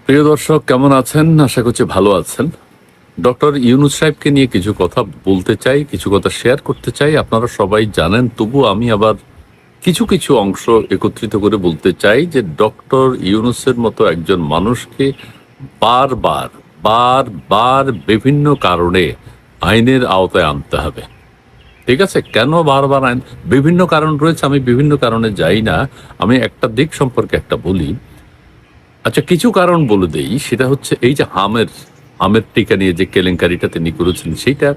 প্রিয় দর্শক, কেমন আছেন? আশা করছি ভালো আছেন। ডক্টর ইউনূস সাহেবকে নিয়ে কিছু কথা বলতে চাই, কিছু কথা শেয়ার করতে চাই। আপনারা সবাই জানেন, তবু আমি আবার কিছু কিছু অংশ একত্রিত করে বলতে চাই যে ডক্টর ইউনূসের মতো একজন মানুষকে বারবার বারবার বিভিন্ন কারণে আইনের আওতায় আনতে হবে। ঠিক আছে? কেন বারবার আইন? বিভিন্ন কারণ রয়েছে, আমি বিভিন্ন কারণে যাই না। আমি একটা দিক সম্পর্কে একটা বলি। আচ্ছা, কিছু কারণ বলে দেই। সেটা হচ্ছে এই যে আমের টিকা নিয়ে যে কেলেঙ্কারিটা তিনি করেছেন সেইটা,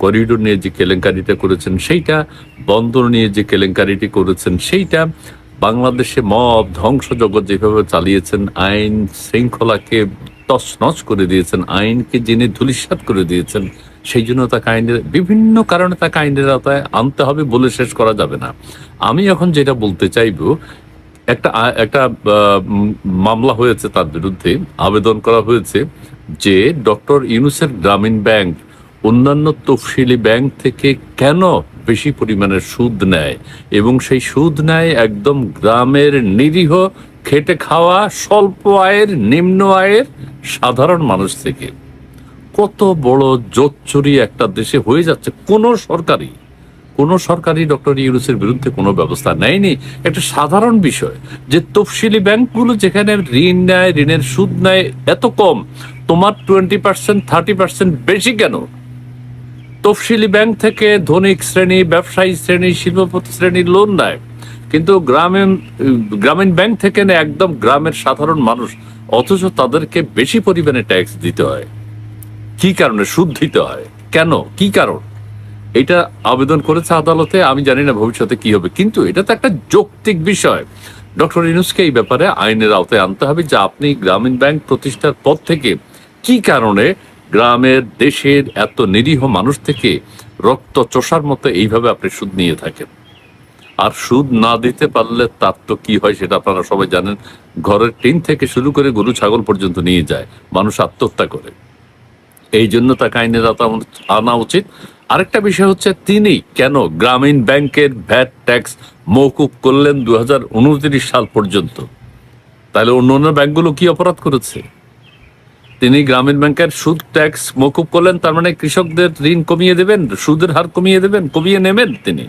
করিডোর নিয়ে যে কেলেঙ্কারিটা করেছেন সেইটা, বন্দর নিয়ে যে কেলেঙ্কারিটি করেছেন সেইটা, বাংলাদেশে মব ধ্বংসজগৎ যেভাবে চালিয়েছেন, আইন শৃঙ্খলাকে তছনছ করে দিয়েছেন, আইনকে যিনি ধূলিসাৎ করে দিয়েছেন, সেই জন্য তাকে আইনের বিভিন্ন কারণে তাকে আইনের আওতায় আনতে হবে বলে শেষ করা যাবে না। আমি এখন যেটা বলতে চাইবো, একটা একটা মামলা হয়েছে তার বিরুদ্ধে, আবেদন করা হয়েছে যে ডক্টর ইউনূসের গ্রামীণ ব্যাংক অন্যান্য তফসিলি ব্যাংক থেকে কেন বেশি পরিমাণের সুদ নেয়, এবং সেই সুদ নেয় একদম গ্রামের নিরীহ খেটে খাওয়া স্বল্প আয়ের নিম্ন আয়ের সাধারণ মানুষ থেকে। কত বড় জোচ্চুরি একটা দেশে হয়ে যাচ্ছে। কোনো সরকারি ডক্টর ইউনূসের বিরুদ্ধে কোনো ব্যবস্থা নেয়নি। একটা সাধারণ বিষয় যে তফসিলি ব্যাংকগুলো যেখানে ঋণ নেয়, ঋণের সুদ নেয় এত কম, তোমার 20% 30% বেশি কেন? তফসিলি ব্যাংক থেকে ধনিক শ্রেণী, ব্যবসায়ী শ্রেণী, শিল্পপতি শ্রেণীর লোন নেয়, কিন্তু গ্রামীণ ব্যাংক থেকে নেয় একদম গ্রামের সাধারণ মানুষ, অথচ তাদেরকে বেশি পরিমাণে ট্যাক্স দিতে হয়। কি কারণে সুদ দিতে হয়? কেন? কি কারণ? এটা আবেদন করেছে আদালতে। আমি জানি না ভবিষ্যতে কি হবে, কিন্তু এটা তো একটা যৌক্তিক বিষয়। ডক্টর ইউনূসকে এই ব্যাপারে আইনের আওতায় আনতে হবে যে আপনি গ্রামীণ ব্যাংক প্রতিষ্ঠার পর থেকে কি কারণে গ্রামের দেশের এত নিরীহ মানুষ থেকে রক্ত চোষার মতো এইভাবে আপনি সুদ নিয়ে থাকেন। আর সুদ না দিতে পারলে তার তো কি হয় সেটা আপনারা সবাই জানেন। ঘরের টিন থেকে শুরু করে গরু ছাগল পর্যন্ত নিয়ে যায়, মানুষ আত্মহত্যা করে। এই জন্য তাকে আইনের আওতায় আনা উচিত। আরেকটা বিষয় হচ্ছে, তিনি কেন গ্রামীণ ব্যাংকের ভ্যাট ট্যাক্স মওকুফ করলেন 2029 সাল পর্যন্ত? তাহলে অন্য অন্য ব্যাংকগুলো কি অপরাধ করেছে? তিনি গ্রামীণ ব্যাংকের সুদ ট্যাক্স মওকুফ করলেন, তার মানে কৃষকদের ঋণ কমিয়ে দেবেন, সুদের হার কমিয়ে দেবেন, কমিয়ে নেবেন তিনি?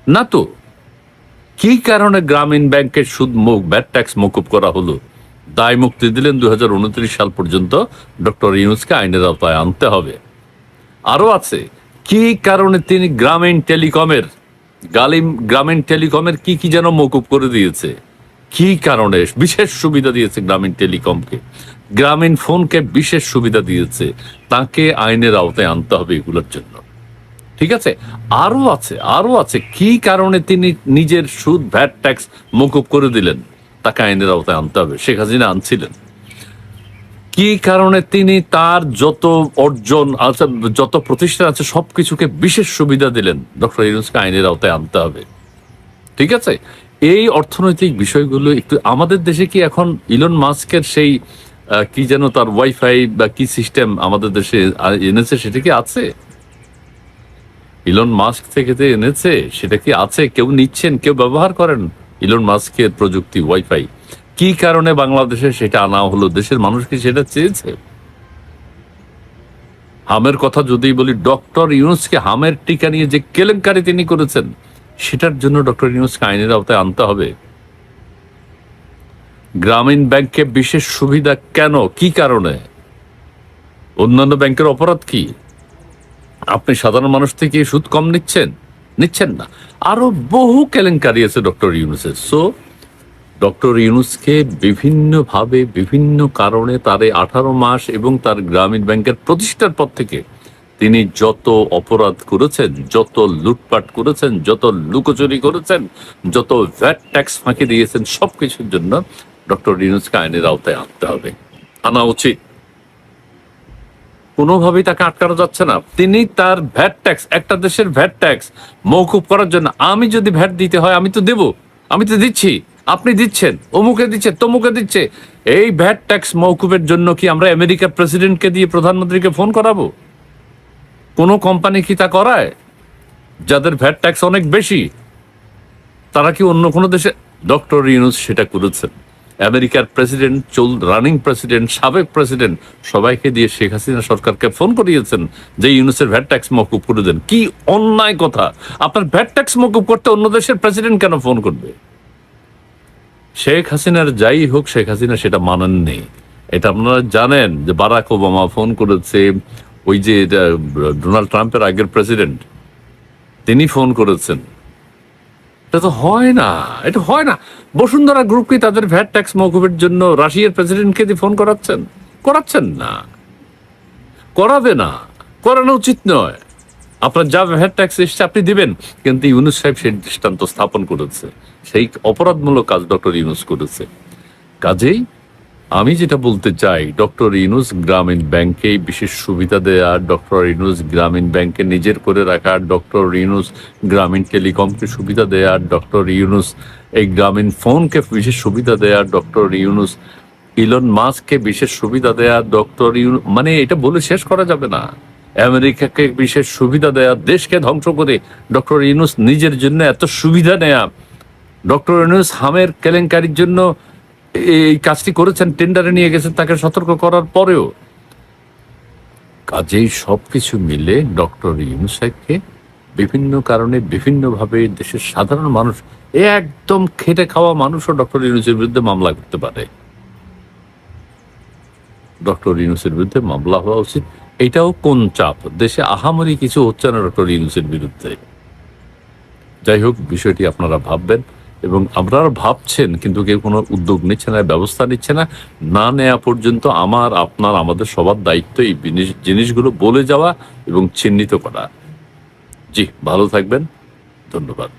না তো। কি কারণে গ্রামীণ ব্যাংকের সুদ ভ্যাট ট্যাক্স মওকুফ করা হলো? দায় মুক্তি দিলেন 2029 সাল পর্যন্ত। ডক্টর ইউনূসকে আইনের আওতায় আনতে হবে। আরো আছে, কি কারণে তিনি গ্রামীণ টেলিকমের কি কি যেন মওকুফ করে দিয়েছে? কি কারণে বিশেষ সুবিধা দিয়েছে গ্রামীণ টেলিকমকে, গ্রামীণ ফোনকে বিশেষ সুবিধা দিয়েছে? তাকে আইনের আওতায় আনতে হবে এগুলোর জন্য। ঠিক আছে? আরো আছে কি কারণে তিনি নিজের সুদ ভ্যাট ট্যাক্স মওকুফ করে দিলেন? তাকে আইনের আওতায় আনতে হবে। শেখ হাসিনা আনছিলেন। কি কারণে তিনি তার যত অর্জন আছে, যত প্রতিষ্ঠান আছে, সবকিছুকে বিশেষ সুবিধা দিলেন? ডক্টর ইউনূসকে আইনের আওতায় আনতে হবে। ঠিক আছে? এই অর্থনৈতিক বিষয়গুলো একটু আমাদের দেশে কি এখন ইলন মাস্কের সেই কি যেন তার ওয়াইফাই বা কি সিস্টেম আমাদের দেশে এনেছে, সেটা কি আছে? ইলন মাস্ক থেকে যে এনেছে সেটা কি আছে? কেউ নিচ্ছেন, কেউ ব্যবহার করেন ইলন মাস্কের প্রযুক্তি, ওয়াইফাই? কি কারণে বাংলাদেশে সেটা আনা হলো? দেশের মানুষ কি সেটা চেয়েছে? হামের কথা যদি বলি, ডক্টর ইউনূসকে হামের টিকা নিয়ে যে কেলেঙ্কারি তিনি করেছেন, সেটার জন্য ডক্টর ইউনূসকে আইনের আওতায় আনতে হবে। গ্রামীণ ব্যাংকে বিশেষ সুবিধা কেন? কি কারণে? অন্যান্য ব্যাংকের অপরাধ কি? আপনি সাধারণ মানুষ থেকে সুদ কম নিচ্ছেন না। আরো বহু কেলেঙ্কারি আছে ডক্টর ইউনূসের। সো ডক্টর ইউনূসকে বিভিন্নভাবে বিভিন্ন কারণে তার এই 18 মাস এবং তার গ্রামীণ ব্যাংকের প্রতিষ্ঠার পর থেকে তিনি যত অপরাধ করেছেন, যত লুটপাট করেছেন, যত লুকোচুরি করেছেন, যত ভ্যাট ট্যাক্স ফাঁকি দিয়েছেন, সবকিছুর জন্য ডক্টর ইউনূসকে আইনের আওতায় আনতে হবে, আনা উচিত। কোনোভাবেই তাকে আটকানো যাচ্ছে না। তিনি তার ভ্যাট ট্যাক্স, একটা দেশের ভ্যাট ট্যাক্স মওকুফ করার জন্য, আমি যদি ভ্যাট দিতে হয় আমি তো দেব, আমি তো দিচ্ছি, আপনি দিচ্ছেন, অমুকে দিচ্ছে, তমুকে দিচ্ছে। এই ভ্যাট ট্যাক্স মওকুফের জন্য কি আমরা আমেরিকার প্রেসিডেন্টকে দিয়ে প্রধানমন্ত্রীকে ফোন করাবো? কোনো কোম্পানি কি তা করায়? যাদের ভ্যাট ট্যাক্স অনেক বেশি, তারা কি অন্য কোনো দেশে? ডক্টর ইউনূস সেটা করেছেন। আমেরিকার প্রেসিডেন্ট, রানিং প্রেসিডেন্ট, সাবেক প্রেসিডেন্ট সবাইকে দিয়ে শেখ হাসিনা সরকারকে ফোন করিয়েছেন যে ইউনুসের ভ্যাট ট্যাক্স মকুব করে দেন। কি অন্যায় কথা! আপনার ভ্যাট ট্যাক্স মকুব করতে অন্য দেশের প্রেসিডেন্ট কেন ফোন করবে? শেখ হাসিনার যাই হোক, শেখ হাসিনা সেটা মানেননি। এটা আপনারা জানেন যে বারাক ওবামা ফোন করেছে, ওই যে ডোনাল্ড ট্রাম্পের আগের প্রেসিডেন্ট তিনি ফোন করেছেন। এটা তো হয় না, এটা হয় না। বসুন্ধরা গ্রুপকে তাদের ভ্যাট ট্যাক্স মকুবের জন্য রাশিয়ার প্রেসিডেন্টকে দিয়ে ফোন করাচ্ছেন না, করাবে না, করানো উচিত নয়। আপনার যা ভ্যাট ট্যাক্স এসছে আপনি দিবেন, কিন্তু ইউনুস সাহেব সেই দৃষ্টান্ত স্থাপন করেছে, সেই অপরাধমূলক কাজ ডক্টর ইউনুস করেছে। কাজেই আমি যেটা বলতে চাই, ডক্টর ইউনুস গ্রামীণ ব্যাংকে বিশেষ সুবিধা দেয়া, ডক্টর ইউনুস গ্রামীণ ব্যাংকে নিজের করে রাখা, ডক্টর ইউনুস গ্রামীণ টেলিকমকে সুবিধা দেয়া, ডক্টর ইউনুস এই গ্রামীণ ফোনকে বিশেষ সুবিধা দেয়া, ডক্টর ইউনুস ইলন মাস্ককে বিশেষ সুবিধা দেয়া, ডক্টর ইউনুস মানে এটা বলে শেষ করা যাবে না। আমেরিকাকে বিশেষ সুবিধা দেয়া, দেশকে ধ্বংস করে ডক্টর ইউনুস নিজের জন্য এত সুবিধা নেয়া, ডক্টর ইউনুস হামের কেলেঙ্কারির জন্য এই কাজটি করেছেন, টেন্ডারে নিয়ে গেছেন তাকে সতর্ক করার পরেও। কাজেই সবকিছু মিলে ডক্টর ইউনূস সাহেবকে বিভিন্ন কারণে বিভিন্নভাবে দেশের সাধারণ মানুষ, একদম খেটে খাওয়া মানুষও ডক্টর ইউনূসের বিরুদ্ধে মামলা করতে পারে। ডক্টর ইউনূসের বিরুদ্ধে মামলা হওয়া উচিত। এটাও কোন চাপ, দেশে আহামরি কিছু হচ্ছে না ডক্টর ইউনূসের বিরুদ্ধে। যাই হোক, বিষয়টি আপনারা ভাববেন এবং আপনারা ভাবছেন, কিন্তু কেউ কোনো উদ্যোগ নিচ্ছে না, ব্যবস্থা নিচ্ছে না। না নেওয়া পর্যন্ত আমার, আপনার, আমাদের সবার দায়িত্ব এই জিনিসগুলো বলে যাওয়া এবং চিহ্নিত করা। জি, ভালো থাকবেন, ধন্যবাদ।